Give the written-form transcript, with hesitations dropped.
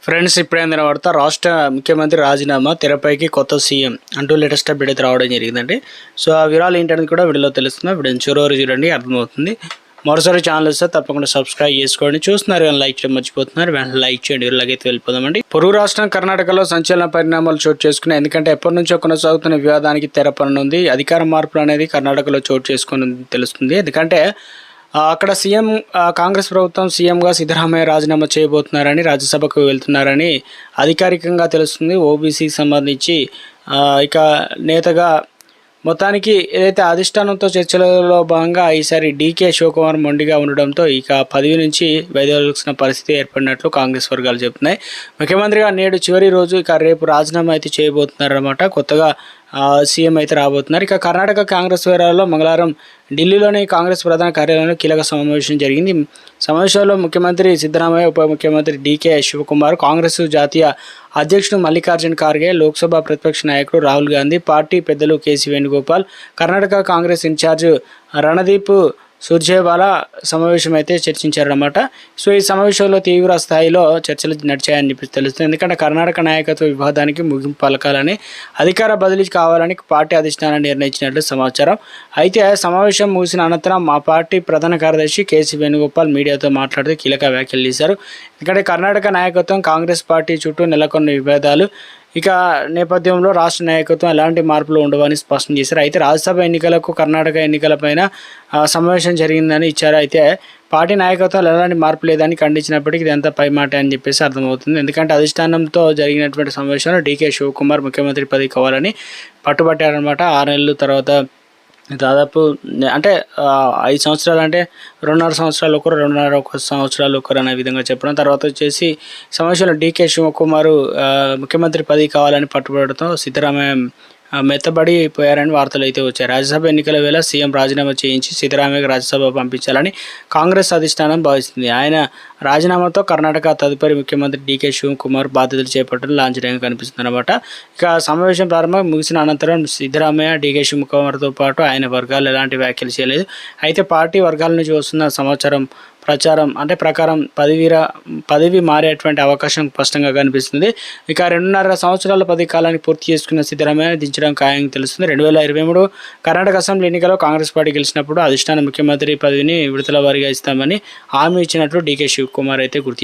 Friends, ఇప్పుడైందిన వార్త రాష్ట్ర ముఖ్యమంత్రి రాజీనామా తెరపైకి కొత్త సీఎం అంటూ లేటెస్ట్ అప్డేట్ అయితే రావడం జరిగిందండి. సో ఆ వివరాలు ఏంటనేది కూడా వీడియోలో తెలుస్తుంది. వీడియో చివరి చూడండి, అర్థమవుతుంది. మరోసారి ఛానల్ వస్తే తప్పకుండా సబ్స్క్రైబ్ చేసుకోండి. చూస్తున్నారు కానీ లైక్ చేయడం మర్చిపోతున్నారు, వెంటనే లైక్ చేయండి. వీళ్ళకైతే వెళ్ళిపోదామండి. పొరుగు రాష్ట్రం కర్ణాటకలో సంచలన పరిణామాలు చోటు చేసుకున్నాయి. ఎందుకంటే ఎప్పటి నుంచో కొనసాగుతున్న వివాదానికి తెరపనుంది. అధికార మార్పులు అనేది కర్ణాటకలో చోటు చేసుకుని తెలుస్తుంది. ఎందుకంటే అక్కడ సీఎం కాంగ్రెస్ ప్రభుత్వం సీఎంగా సిద్ధరామయ్య రాజీనామా చేయబోతున్నారని, రాజ్యసభకు వెళ్తున్నారని అధికారికంగా తెలుస్తుంది. ఓబీసీకి సంబంధించి ఇక నేతగా మొత్తానికి ఏదైతే అధిష్టానంతో చర్చలలో భాగంగా ఈసారి డీకే శివకుమార్ మొండిగా ఉండడంతో ఇక పదవి నుంచి వైదొలగాల్సిన పరిస్థితి ఏర్పడినట్లు కాంగ్రెస్ వర్గాలు చెబుతున్నాయి. ముఖ్యమంత్రిగా నేడు చివరి రోజు, ఇక రేపు రాజీనామా అయితే చేయబోతున్నారన్నమాట. కొత్తగా సీఎం అయితే రాబోతున్నారు. ఇక కర్ణాటక కాంగ్రెస్ వేరాల్లో మంగళవారం ఢిల్లీలోని కాంగ్రెస్ ప్రధాన కార్యాలయంలో కీలక సమావేశం జరిగింది. సమావేశంలో ముఖ్యమంత్రి సిద్ధరామయ్య, ఉప ముఖ్యమంత్రి డీకే శివకుమార్, కాంగ్రెస్ జాతీయ అధ్యక్షుడు మల్లికార్జున్ ఖార్గే, లోక్సభ ప్రతిపక్ష నాయకుడు రాహుల్ గాంధీ, పార్టీ పెద్దలు కేసీ వేణుగోపాల్, కర్ణాటక కాంగ్రెస్ ఇన్ఛార్జ్ రణదీప్ సుర్జేవాలా సమావేశం అయితే చర్చించారన్నమాట. సో ఈ సమావేశంలో తీవ్ర స్థాయిలో చర్చలు నడిచాయని చెప్పి తెలుస్తుంది. ఎందుకంటే కర్ణాటక నాయకత్వ వివాదానికి ముగింపు పలకాలని, అధికార బదిలీ కావాలని పార్టీ అధిష్టానాన్ని నిర్ణయించినట్లు సమాచారం. అయితే సమావేశం ముగిసిన అనంతరం మా పార్టీ ప్రధాన కార్యదర్శి కేసీ వేణుగోపాల్ మీడియాతో మాట్లాడుతూ కీలక వ్యాఖ్యలు చేశారు. ఎందుకంటే కర్ణాటక నాయకత్వం కాంగ్రెస్ పార్టీ చుట్టూ నెలకొన్న విభేదాలు ఇక నేపథ్యంలో రాష్ట్ర నాయకత్వం ఎలాంటి మార్పులు ఉండవని స్పష్టం చేశారు. అయితే రాజ్యసభ ఎన్నికలకు కర్ణాటక ఎన్నికలపైన సమావేశం జరిగిందని ఇచ్చారు. అయితే పార్టీ నాయకత్వాలు ఎలాంటి మార్పు లేదని ఖండించినప్పటికీ ఇదంతా పై మాట అని చెప్పేసి అర్థమవుతుంది. ఎందుకంటే అధిష్టానంతో జరిగినటువంటి సమావేశంలో డీకే శివకుమార్ ముఖ్యమంత్రి పదవి కావాలని పట్టుబట్టారనమాట. 6 నెలల తర్వాత దాదాపు అంటే 5 సంవత్సరాలు అంటే 2.5 సంవత్సరాలు ఒకరు, 2.5 సంవత్సరాలు ఒకరు అనే విధంగా చెప్పడం. తర్వాత వచ్చేసి సమావేశంలో డీకే శివకుమార్ ముఖ్యమంత్రి పదవి కావాలని పట్టుబడటంతో సిద్ధరామయ్య మెత్తబడి పోయారని వార్తలు అయితే వచ్చాయి. రాజ్యసభ ఎన్నికల వేళ సీఎం రాజీనామా చేయించి సిద్ధరామయ్యకు రాజ్యసభ పంపించాలని కాంగ్రెస్ అధిష్టానం భావిస్తుంది. ఆయన రాజీనామాతో కర్ణాటక తదుపరి ముఖ్యమంత్రి డీకే శివకుమార్ బాధ్యతలు చేపట్టడం లాంఛనంగా కనిపిస్తుంది అనమాట. ఇక సమావేశం ప్రారంభం ముగిసిన అనంతరం సిద్ధరామయ్య, డీకే శివకుమార్తో పాటు ఆయన వర్గాలు ఎలాంటి వ్యాఖ్యలు చేయలేదు. అయితే పార్టీ వర్గాల నుంచి వస్తున్న ప్రకారం పదవి మారేటువంటి అవకాశం స్పష్టంగా కనిపిస్తుంది. ఇక 2.5 సంవత్సరాల పదవి కాలాన్ని పూర్తి చేసుకున్న సిద్ధరామయ్య దించడం ఖాయంగా తెలుస్తుంది. 2023 కర్ణాటక అసెంబ్లీ ఎన్నికల్లో కాంగ్రెస్ పార్టీ గెలిచినప్పుడు అధిష్టాన ముఖ్యమంత్రి పదవిని విడతల వారీగా ఇస్తామని హామీ ఇచ్చినట్లు డీకే శివకుమార్ అయితే గుర్తు